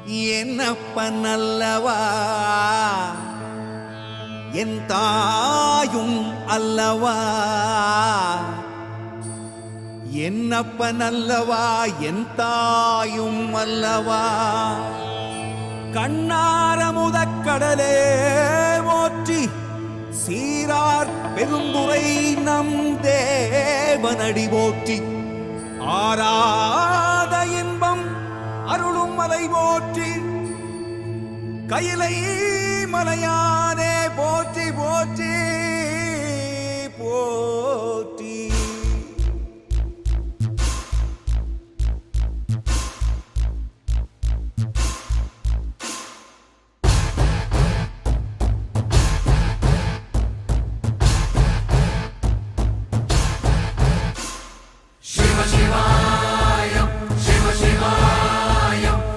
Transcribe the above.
என்னப்பன் அல்லவா என் தாயும் அல்லவா என்னப்பன் அல்லவா என் தாயும் அல்லவா கண்ணார முதக்கடலே போற்றி சீரார் பெருந்துரை நம் தேவனடி போற்றி ஆராத இன்பம் அருளும் மலை போற்றி கையிலை மலையானே போற்றி போற்றி போற்றி